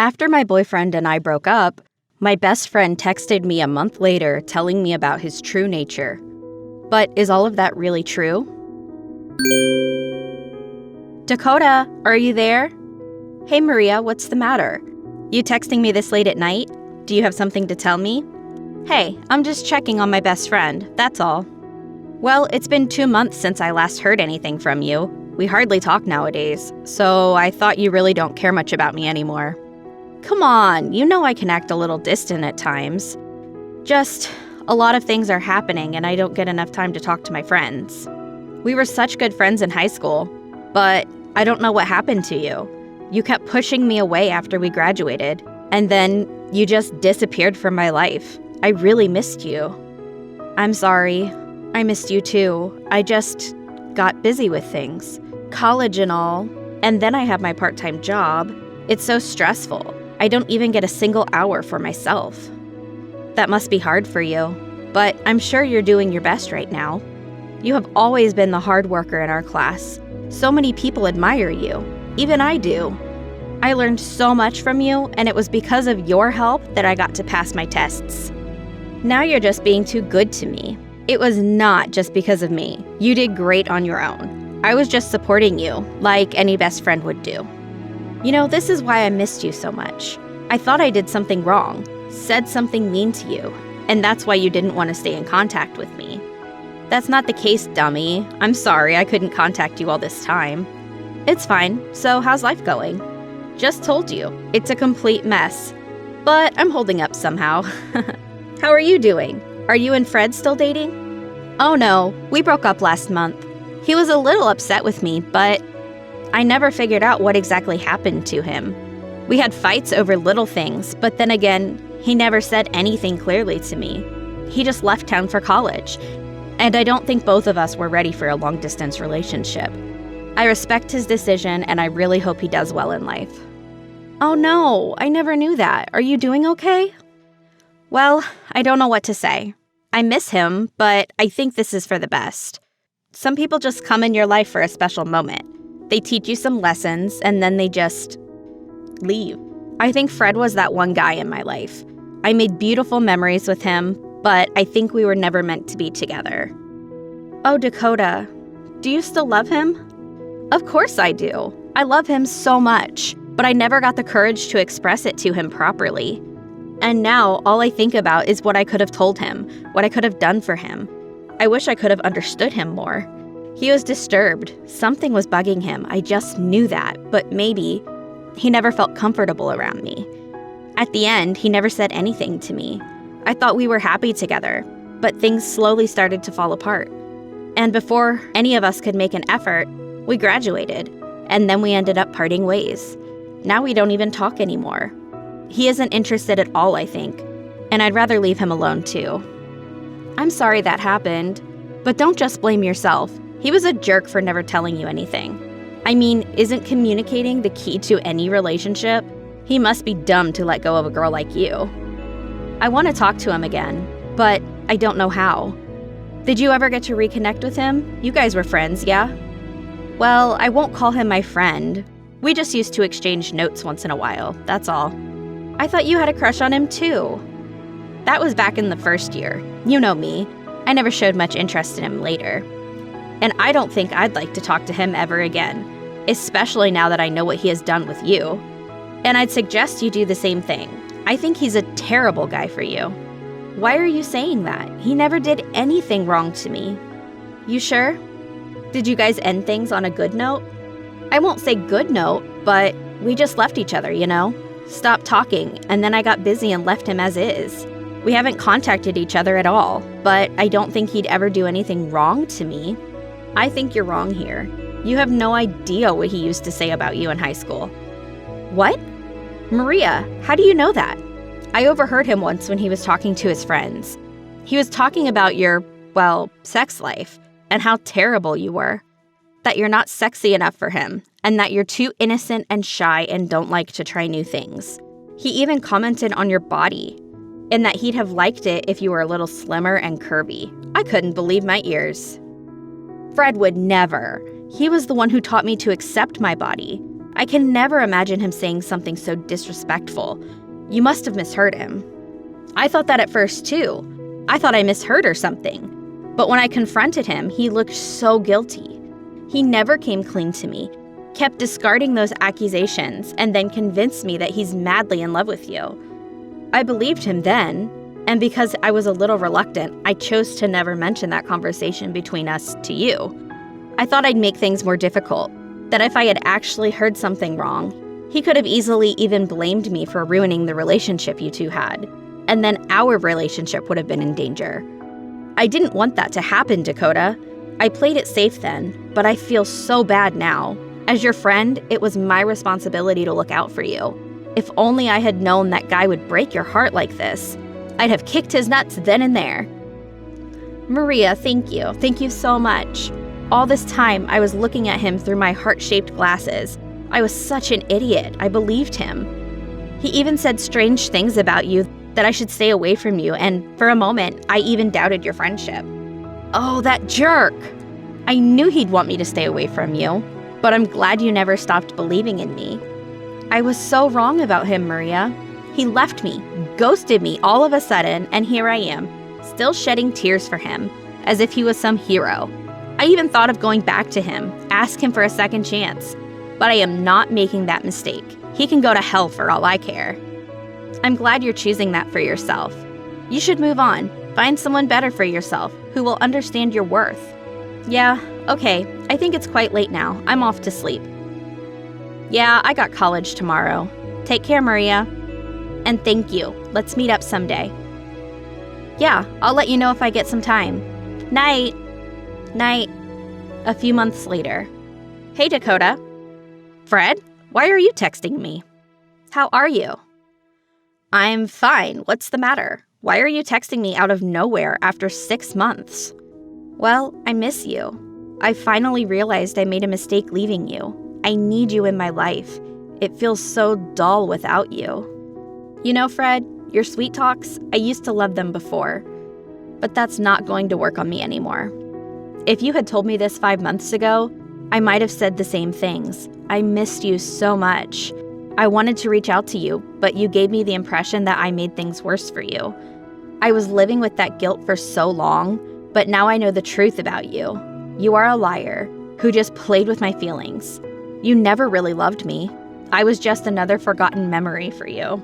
After my boyfriend and I broke up, my best friend texted me a month later telling me about his true nature. But is all of that really true? Dakota, are you there? Hey Maria, what's the matter? You texting me this late at night? Do you have something to tell me? Hey, I'm just checking on my best friend, that's all. Well, it's been 2 months since I last heard anything from you. We hardly talk nowadays, so I thought you really don't care much about me anymore. Come on, you know I can act a little distant at times. Just, a lot of things are happening and I don't get enough time to talk to my friends. We were such good friends in high school, but I don't know what happened to you. You kept pushing me away after we graduated, and then you just disappeared from my life. I really missed you. I'm sorry. I missed you too. I just got busy with things. College and all. And then I have my part-time job. It's so stressful. I don't even get a single hour for myself. That must be hard for you, but I'm sure you're doing your best right now. You have always been the hard worker in our class. So many people admire you. Even I do. I learned so much from you, and it was because of your help that I got to pass my tests. Now you're just being too good to me. It was not just because of me. You did great on your own. I was just supporting you, like any best friend would do. You know, this is why I missed you so much. I thought I did something wrong, said something mean to you, and that's why you didn't want to stay in contact with me. That's not the case, dummy. I'm sorry I couldn't contact you all this time. It's fine. So how's life going? Just told you. It's a complete mess. But I'm holding up somehow. How are you doing? Are you and Fred still dating? Oh no, we broke up last month. He was a little upset with me, but I never figured out what exactly happened to him. We had fights over little things, but then again, he never said anything clearly to me. He just left town for college, and I don't think both of us were ready for a long-distance relationship. I respect his decision, and I really hope he does well in life. Oh no, I never knew that. Are you doing okay? Well, I don't know what to say. I miss him, but I think this is for the best. Some people just come in your life for a special moment. They teach you some lessons, and then they just leave. I think Fred was that one guy in my life. I made beautiful memories with him, but I think we were never meant to be together. Oh, Dakota, do you still love him? Of course I do. I love him so much, but I never got the courage to express it to him properly. And now all I think about is what I could have told him, what I could have done for him. I wish I could have understood him more. He was disturbed. Something was bugging him. I just knew that, but maybe he never felt comfortable around me. At the end, he never said anything to me. I thought we were happy together, but things slowly started to fall apart. And before any of us could make an effort, we graduated, and then we ended up parting ways. Now we don't even talk anymore. He isn't interested at all, I think, and I'd rather leave him alone too. I'm sorry that happened, but don't just blame yourself. He was a jerk for never telling you anything. I mean, isn't communicating the key to any relationship? He must be dumb to let go of a girl like you. I want to talk to him again, but I don't know how. Did you ever get to reconnect with him? You guys were friends, yeah? Well, I won't call him my friend. We just used to exchange notes once in a while, that's all. I thought you had a crush on him too. That was back in the first year. You know me. I never showed much interest in him later. And I don't think I'd like to talk to him ever again, especially now that I know what he has done with you. And I'd suggest you do the same thing. I think he's a terrible guy for you. Why are you saying that? He never did anything wrong to me. You sure? Did you guys end things on a good note? I won't say good note, but we just left each other, you know? Stopped talking, and then I got busy and left him as is. We haven't contacted each other at all, but I don't think he'd ever do anything wrong to me. I think you're wrong here. You have no idea what he used to say about you in high school. What? Maria, how do you know that? I overheard him once when he was talking to his friends. He was talking about your, sex life, and how terrible you were. That you're not sexy enough for him, and that you're too innocent and shy and don't like to try new things. He even commented on your body, and that he'd have liked it if you were a little slimmer and curvy. I couldn't believe my ears. Fred would never. He was the one who taught me to accept my body. I can never imagine him saying something so disrespectful. You must have misheard him. I thought that at first too. I thought I misheard or something. But when I confronted him, he looked so guilty. He never came clean to me, kept discarding those accusations, and then convinced me that he's madly in love with you. I believed him then, and because I was a little reluctant, I chose to never mention that conversation between us to you. I thought I'd make things more difficult, that if I had actually heard something wrong, he could have easily even blamed me for ruining the relationship you two had, and then our relationship would have been in danger. I didn't want that to happen, Dakota. I played it safe then, but I feel so bad now. As your friend, it was my responsibility to look out for you. If only I had known that guy would break your heart like this, I'd have kicked his nuts then and there. Maria, thank you. Thank you so much. All this time, I was looking at him through my heart-shaped glasses. I was such an idiot. I believed him. He even said strange things about you, that I should stay away from you, and for a moment, I even doubted your friendship. Oh, that jerk! I knew he'd want me to stay away from you, but I'm glad you never stopped believing in me. I was so wrong about him, Maria. He left me, ghosted me all of a sudden, and here I am, still shedding tears for him, as if he was some hero. I even thought of going back to him, ask him for a second chance, but I am not making that mistake. He can go to hell for all I care. I'm glad you're choosing that for yourself. You should move on. Find someone better for yourself who will understand your worth. Yeah, okay, I think it's quite late now. I'm off to sleep. Yeah, I got college tomorrow. Take care, Maria. And thank you. Let's meet up someday. Yeah, I'll let you know if I get some time. Night. Night. A few months later. Hey, Dakota. Fred, why are you texting me? How are you? I'm fine. What's the matter? Why are you texting me out of nowhere after 6 months? Well, I miss you. I finally realized I made a mistake leaving you. I need you in my life. It feels so dull without you. You know, Fred, your sweet talks, I used to love them before. But that's not going to work on me anymore. If you had told me this 5 months ago, I might have said the same things. I missed you so much. I wanted to reach out to you, but you gave me the impression that I made things worse for you. I was living with that guilt for so long, but now I know the truth about you. You are a liar who just played with my feelings. You never really loved me. I was just another forgotten memory for you.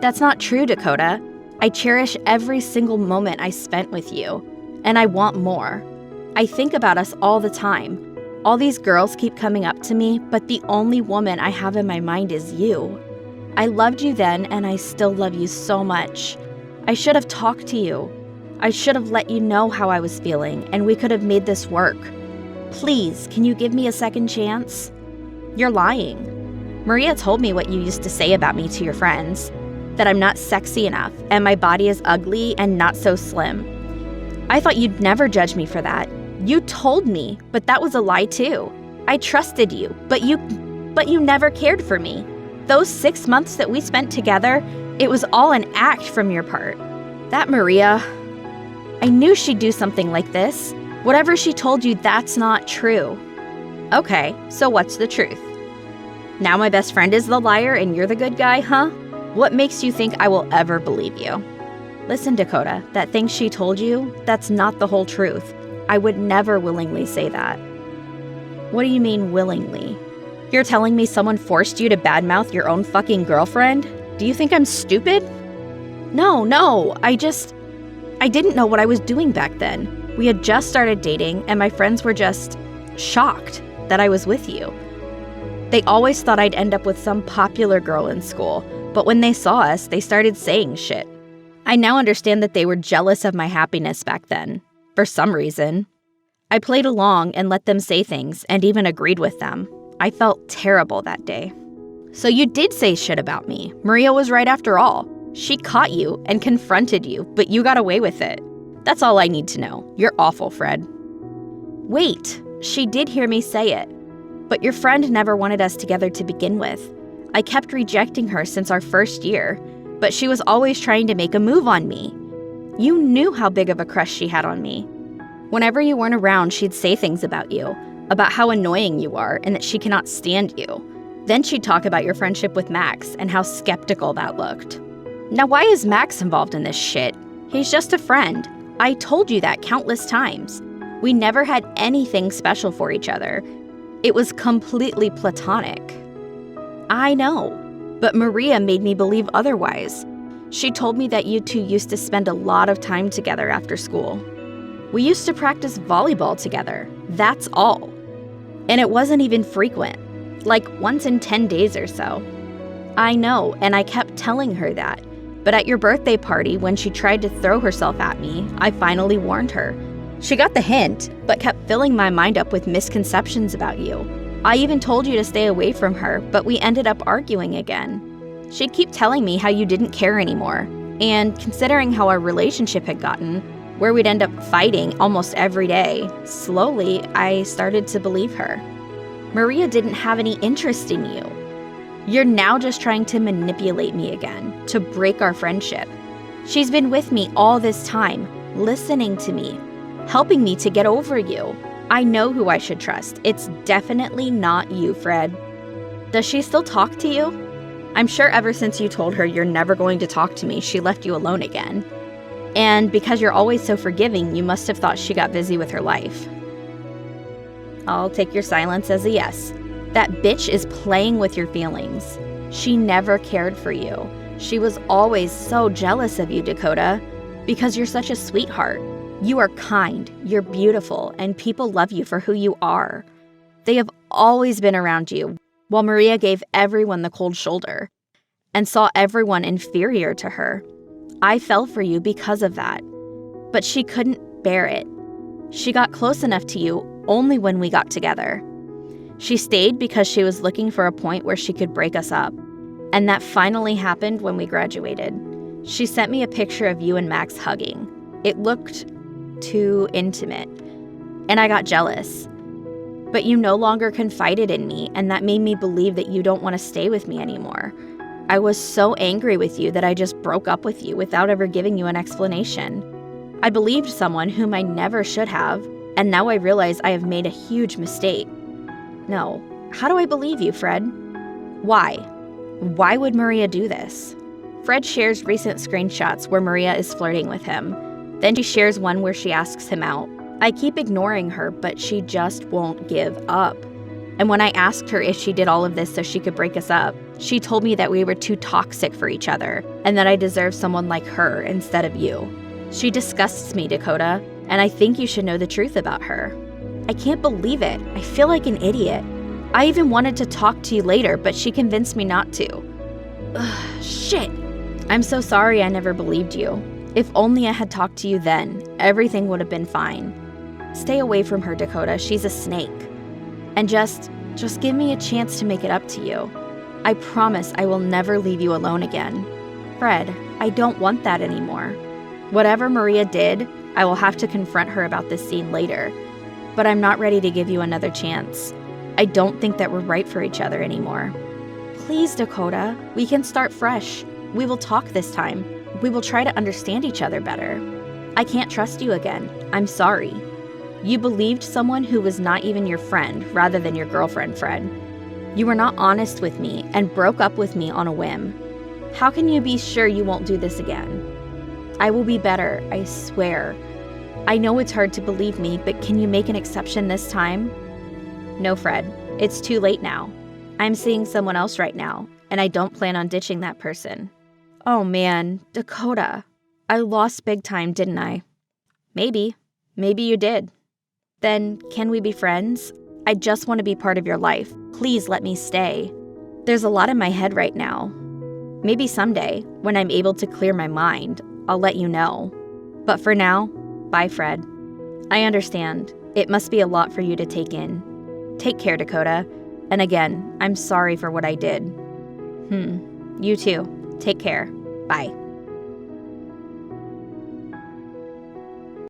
That's not true, Dakota. I cherish every single moment I spent with you, and I want more. I think about us all the time. All these girls keep coming up to me, but the only woman I have in my mind is you. I loved you then, and I still love you so much. I should have talked to you. I should have let you know how I was feeling, and we could have made this work. Please, can you give me a second chance? You're lying. Maria told me what you used to say about me to your friends, that I'm not sexy enough, and my body is ugly and not so slim. I thought you'd never judge me for that. You told me, but that was a lie too. I trusted you, but you never cared for me. Those 6 months that we spent together, it was all an act from your part. That Maria, I knew she'd do something like this. Whatever she told you, that's not true. Okay, so what's the truth? Now my best friend is the liar and you're the good guy, huh? What makes you think I will ever believe you? Listen, Dakota, that thing she told you, that's not the whole truth. I would never willingly say that. What do you mean, willingly? You're telling me someone forced you to badmouth your own fucking girlfriend? Do you think I'm stupid? No, I didn't know what I was doing back then. We had just started dating, and my friends were just shocked that I was with you. They always thought I'd end up with some popular girl in school, but when they saw us, they started saying shit. I now understand that they were jealous of my happiness back then. For some reason. I played along and let them say things and even agreed with them. I felt terrible that day. So you did say shit about me. Maria was right after all. She caught you and confronted you, but you got away with it. That's all I need to know. You're awful, Fred. Wait, she did hear me say it. But your friend never wanted us together to begin with. I kept rejecting her since our first year, but she was always trying to make a move on me. You knew how big of a crush she had on me. Whenever you weren't around, she'd say things about you, about how annoying you are and that she cannot stand you. Then she'd talk about your friendship with Max and how skeptical that looked. Now, why is Max involved in this shit? He's just a friend. I told you that countless times. We never had anything special for each other. It was completely platonic. I know, but Maria made me believe otherwise. She told me that you two used to spend a lot of time together after school. We used to practice volleyball together, that's all. And it wasn't even frequent, like once in 10 days or so. I know, and I kept telling her that. But at your birthday party, when she tried to throw herself at me, I finally warned her. She got the hint, but kept filling my mind up with misconceptions about you. I even told you to stay away from her, but we ended up arguing again. She'd keep telling me how you didn't care anymore. And considering how our relationship had gotten, where we'd end up fighting almost every day, slowly I started to believe her. Maria didn't have any interest in you. You're now just trying to manipulate me again, to break our friendship. She's been with me all this time, listening to me, helping me to get over you. I know who I should trust. It's definitely not you, Fred. Does she still talk to you? I'm sure ever since you told her you're never going to talk to me, she left you alone again. And because you're always so forgiving, you must have thought she got busy with her life. I'll take your silence as a yes. That bitch is playing with your feelings. She never cared for you. She was always so jealous of you, Dakota, because you're such a sweetheart. You are kind, you're beautiful, and people love you for who you are. They have always been around you, while Maria gave everyone the cold shoulder and saw everyone inferior to her. I fell for you because of that, but she couldn't bear it. She got close enough to you only when we got together. She stayed because she was looking for a point where she could break us up, and that finally happened when we graduated. She sent me a picture of you and Max hugging. It looked too intimate, and I got jealous. But you no longer confided in me, and that made me believe that you don't want to stay with me anymore. I was so angry with you that I just broke up with you without ever giving you an explanation. I believed someone whom I never should have, and now I realize I have made a huge mistake. No, how do I believe you, Fred? Why? Why would Maria do this? Fred shares recent screenshots where Maria is flirting with him. Then she shares one where she asks him out. I keep ignoring her, but she just won't give up. And when I asked her if she did all of this so she could break us up, she told me that we were too toxic for each other and that I deserve someone like her instead of you. She disgusts me, Dakota, and I think you should know the truth about her. I can't believe it. I feel like an idiot. I even wanted to talk to you later, but she convinced me not to. Ugh, shit. I'm so sorry I never believed you. If only I had talked to you then, everything would have been fine. Stay away from her, Dakota. She's a snake. And just give me a chance to make it up to you. I promise I will never leave you alone again. Fred, I don't want that anymore. Whatever Maria did, I will have to confront her about this scene later. But I'm not ready to give you another chance. I don't think that we're right for each other anymore. Please, Dakota, we can start fresh. We will talk this time. We will try to understand each other better. I can't trust you again. I'm sorry. You believed someone who was not even your friend rather than your girlfriend, Fred. You were not honest with me and broke up with me on a whim. How can you be sure you won't do this again? I will be better, I swear. I know it's hard to believe me, but can you make an exception this time? No, Fred. It's too late now. I'm seeing someone else right now, and I don't plan on ditching that person. Oh man, Dakota. I lost big time, didn't I? Maybe. Maybe you did. Then, can we be friends? I just want to be part of your life. Please let me stay. There's a lot in my head right now. Maybe someday, when I'm able to clear my mind, I'll let you know. But for now, bye, Fred. I understand. It must be a lot for you to take in. Take care, Dakota. And again, I'm sorry for what I did. You too. Take care. Bye.